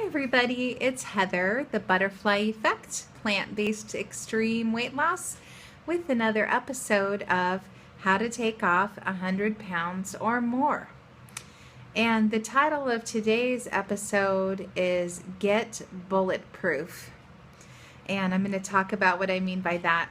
everybody, it's Heather, the Butterfly Effect, plant-based extreme weight loss, with another episode of how to take off 100 pounds or more. And the title of today's episode is Get Bulletproof. And I'm going to talk about what I mean by that.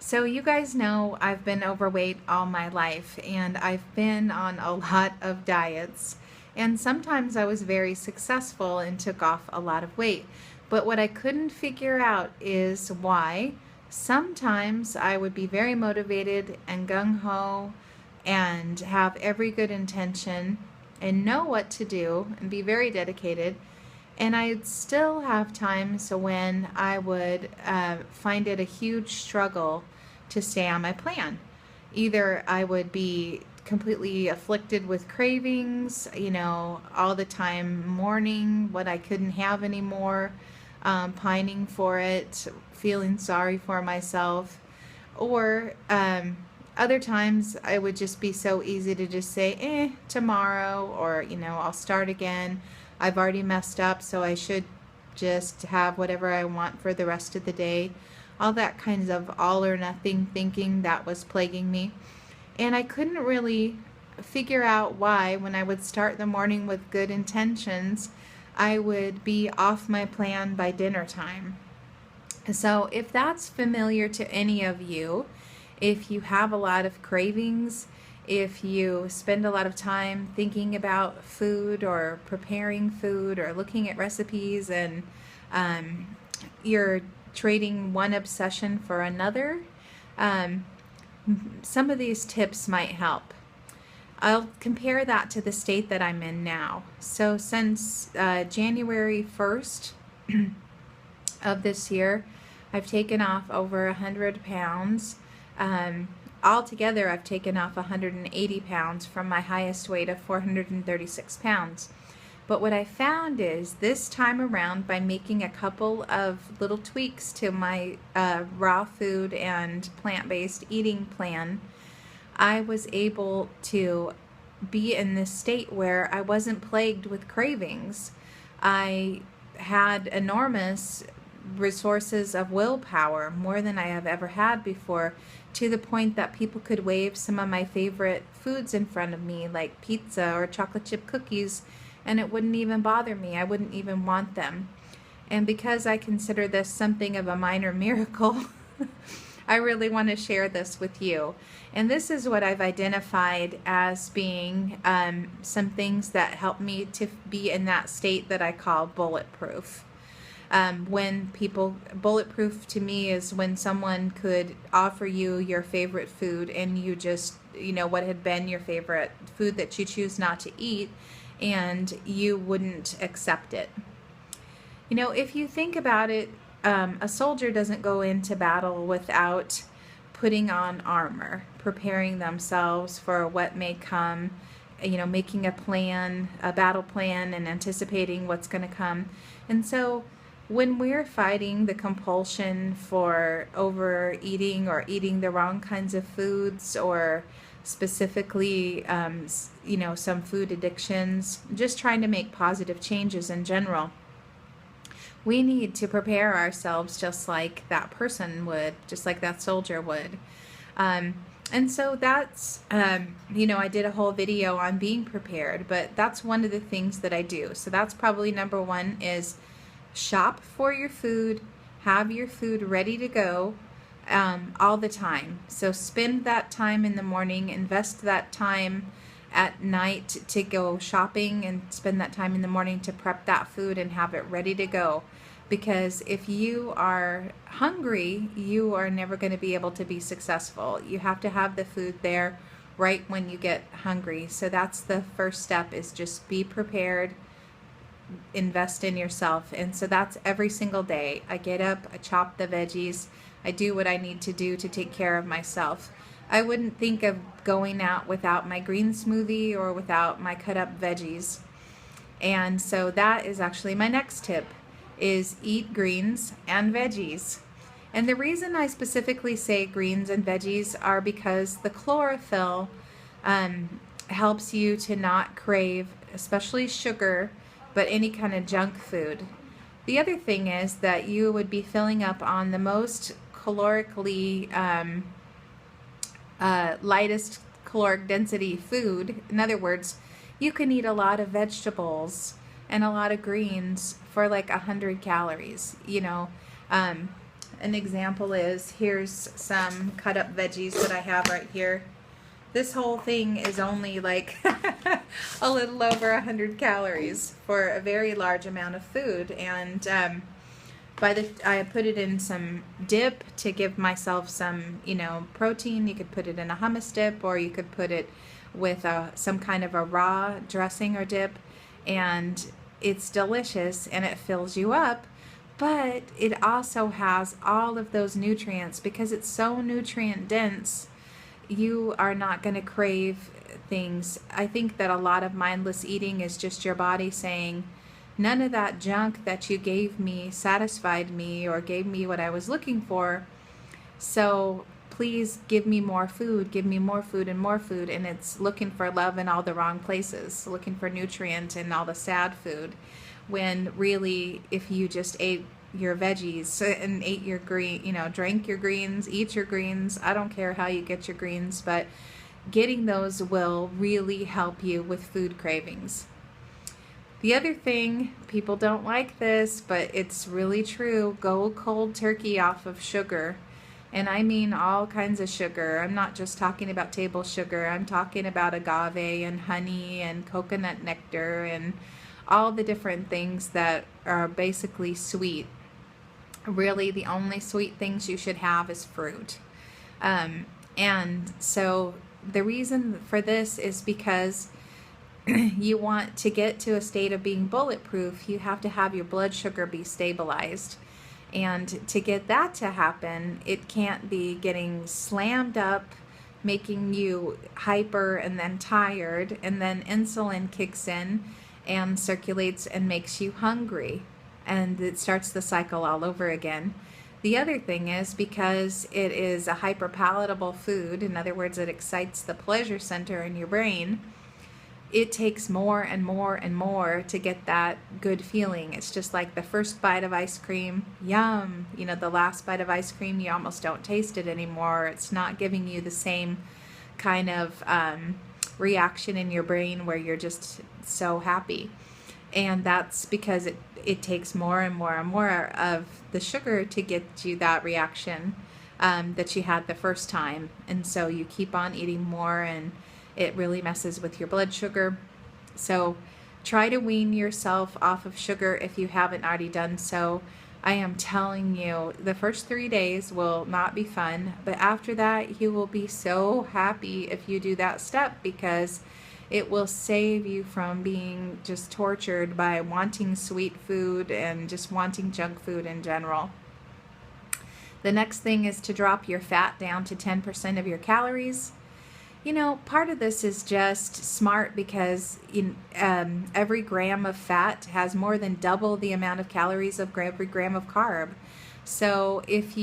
So you guys know I've been overweight all my life, and I've been on a lot of diets. And sometimes I was very successful and took off a lot of weight. But what I couldn't figure out is why sometimes I would be very motivated and gung-ho and have every good intention and know what to do and be very dedicated. And I'd still have times when I would find it a huge struggle to stay on my plan. Either I would be completely afflicted with cravings, all the time mourning what I couldn't have anymore, pining for it, feeling sorry for myself, or other times I would just be so easy to just say, tomorrow, or, I'll start again. I've already messed up, so I should just have whatever I want for the rest of the day. All that kinds of all or nothing thinking that was plaguing me. And I couldn't really figure out why when I would start the morning with good intentions, I would be off my plan by dinner time. So if that's familiar to any of you, if you have a lot of cravings, if you spend a lot of time thinking about food or preparing food or looking at recipes, and you're trading one obsession for another, some of these tips might help. I'll compare that to the state that I'm in now. So since January 1st of this year, I've taken off over 100 pounds. Altogether, I've taken off 180 pounds from my highest weight of 436 pounds. But what I found is this time around, by making a couple of little tweaks to my raw food and plant-based eating plan, I was able to be in this state where I wasn't plagued with cravings. I had enormous resources of willpower, more than I have ever had before, to the point that people could wave some of my favorite foods in front of me, like pizza or chocolate chip cookies, and it wouldn't even bother me. I wouldn't even want them. And because I consider this something of a minor miracle, I really want to share this with you. And this is what I've identified as being some things that help me to be in that state that I call bulletproof. Bulletproof to me is when someone could offer you your favorite food and you just, what had been your favorite food that you choose not to eat, and you wouldn't accept it. If you think about it, a soldier doesn't go into battle without putting on armor, preparing themselves for what may come, making a plan, a battle plan, and anticipating what's going to come. And so when we're fighting the compulsion for overeating or eating the wrong kinds of foods, or specifically, some food addictions, just trying to make positive changes in general, we need to prepare ourselves just like that person would, just like that soldier would. And so that's, I did a whole video on being prepared, but that's one of the things that I do. So that's probably number one, is shop for your food, have your food ready to go all the time. So spend that time in the morning, invest that time at night to go shopping, and spend that time in the morning to prep that food and have it ready to go. Because if you are hungry, you are never going to be able to be successful. You have to have the food there right when you get hungry. So that's the first step, is just be prepared, invest in yourself. And so that's every single day. I get up, I chop the veggies, I do what I need to do to take care of myself. I wouldn't think of going out without my green smoothie or without my cut up veggies. And so that is actually my next tip, is eat greens and veggies. And the reason I specifically say greens and veggies are because the chlorophyll helps you to not crave, especially sugar, but any kind of junk food. The other thing is that you would be filling up on the most calorically lightest caloric density food. In other words, you can eat a lot of vegetables and a lot of greens for like 100 calories. An example is, here's some cut up veggies that I have right here. This whole thing is only like a little over 100 calories for a very large amount of food. And I put it in some dip to give myself some, protein. You could put it in a hummus dip, or you could put it with some kind of a raw dressing or dip, and it's delicious and it fills you up. But it also has all of those nutrients because it's so nutrient dense. You are not going to crave things. I think that a lot of mindless eating is just your body saying, none of that junk that you gave me satisfied me or gave me what I was looking for. So please give me more food, give me more food and more food. And it's looking for love in all the wrong places, looking for nutrient in all the sad food. When really, if you just ate your veggies and ate your drank your greens, eat your greens. I don't care how you get your greens, but getting those will really help you with food cravings. The other thing, people don't like this, but it's really true, go cold turkey off of sugar. And I mean all kinds of sugar. I'm not just talking about table sugar. I'm talking about agave and honey and coconut nectar and all the different things that are basically sweet. Really, the only sweet things you should have is fruit. And so the reason for this is because you want to get to a state of being bulletproof, you have to have your blood sugar be stabilized. And to get that to happen, it can't be getting slammed up, making you hyper and then tired, and then insulin kicks in and circulates and makes you hungry. And it starts the cycle all over again. The other thing is, because it is a hyperpalatable food, in other words, it excites the pleasure center in your brain, it takes more and more and more to get that good feeling. It's just like the first bite of ice cream, yum. The last bite of ice cream, you almost don't taste it anymore. It's not giving you the same kind of reaction in your brain where you're just so happy. And that's because it takes more and more and more of the sugar to get you that reaction that you had the first time. And so you keep on eating more, and it really messes with your blood sugar. So try to wean yourself off of sugar if you haven't already done so. I am telling you, the first 3 days will not be fun, but after that you will be so happy if you do that step, because it will save you from being just tortured by wanting sweet food and just wanting junk food in general. The next thing is to drop your fat down to 10% of your calories. Part of this is just smart, because every gram of fat has more than double the amount of calories of every gram of carb. So if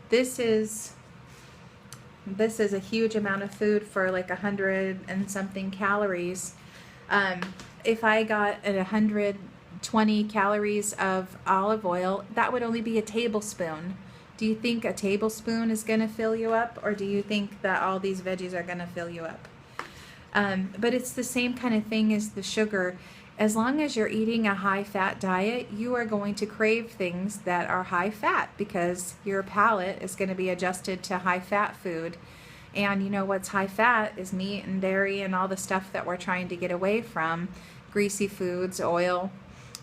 this is a huge amount of food for like 100 and something calories. If I got 120 calories of olive oil, that would only be a tablespoon. Do you think a tablespoon is going to fill you up, or do you think that all these veggies are going to fill you up? But it's the same kind of thing as the sugar. As long as you're eating a high-fat diet, you are going to crave things that are high-fat, because your palate is going to be adjusted to high-fat food. And what's high-fat is meat and dairy and all the stuff that we're trying to get away from. Greasy foods, oil,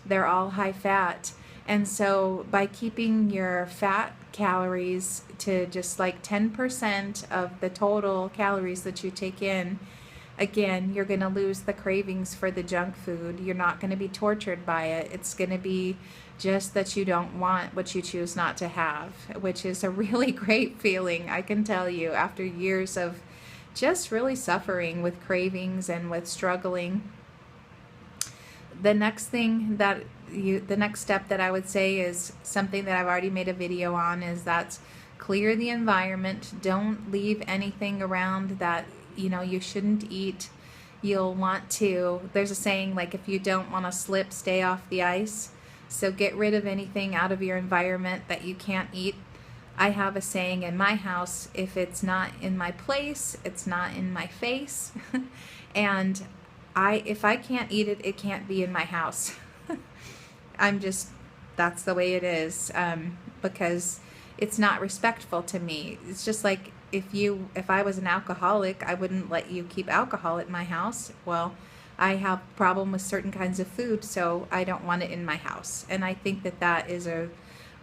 they're all high-fat. And so by keeping your fat calories to just like 10% of the total calories that you take in, again, you're going to lose the cravings for the junk food. You're not going to be tortured by it. It's going to be just that you don't want what you choose not to have, which is a really great feeling, I can tell you, after years of just really suffering with cravings and with struggling. The next step that I would say is something that I've already made a video on, is that clear the environment. Don't leave anything around that you shouldn't eat. You'll want to, there's a saying like, if you don't want to slip, stay off the ice. So get rid of anything out of your environment that you can't eat. I have a saying in my house, if it's not in my place, it's not in my face. And if I can't eat it, it can't be in my house. That's the way it is, because it's not respectful to me. It's just like if I was an alcoholic, I wouldn't let you keep alcohol at my house. Well, I have a problem with certain kinds of food, so I don't want it in my house. And I think that is a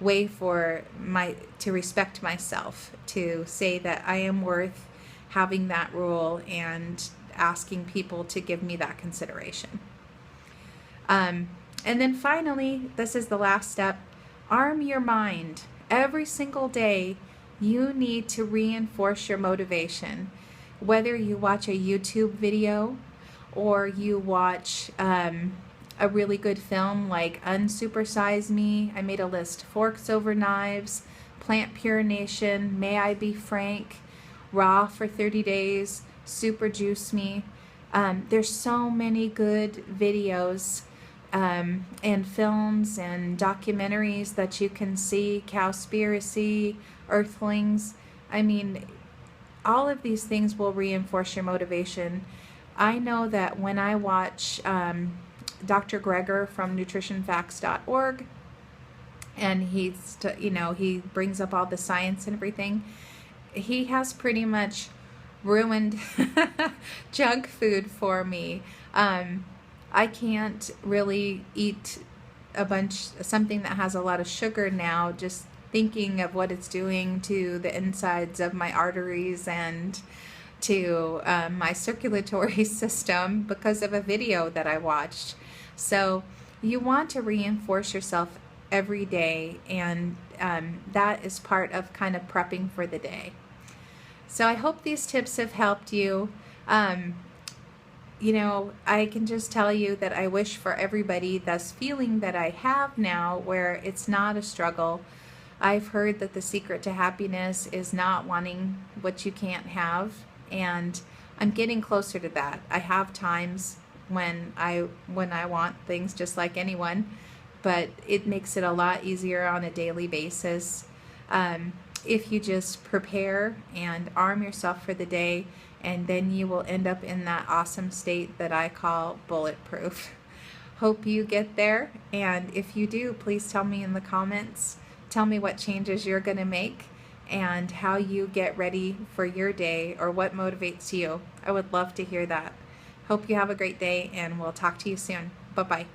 way to respect myself, to say that I am worth having that rule and asking people to give me that consideration. And then finally, this is the last step, arm your mind. Every single day, you need to reinforce your motivation. Whether you watch a YouTube video or you watch a really good film like Unsupersize Me, I made a list, Forks Over Knives, Plant Pure Nation, May I Be Frank, Raw for 30 Days, Super Juice Me. There's so many good videos and films and documentaries that you can see, Cowspiracy, Earthlings. I mean, all of these things will reinforce your motivation. I know that when I watch Dr. Greger from nutritionfacts.org, and he brings up all the science and everything, he has pretty much ruined junk food for me. I can't really eat something that has a lot of sugar now, just thinking of what it's doing to the insides of my arteries and to my circulatory system because of a video that I watched. So you want to reinforce yourself every day, and that is part of kind of prepping for the day. So I hope these tips have helped you. I can just tell you that I wish for everybody this feeling that I have now, where it's not a struggle. I've heard that the secret to happiness is not wanting what you can't have, and I'm getting closer to that. I have times when I want things just like anyone, but it makes it a lot easier on a daily basis if you just prepare and arm yourself for the day, and then you will end up in that awesome state that I call bulletproof. Hope you get there, and if you do, please tell me in the comments. Tell me what changes you're going to make and how you get ready for your day, or what motivates you. I would love to hear that. Hope you have a great day, and we'll talk to you soon. Bye-bye.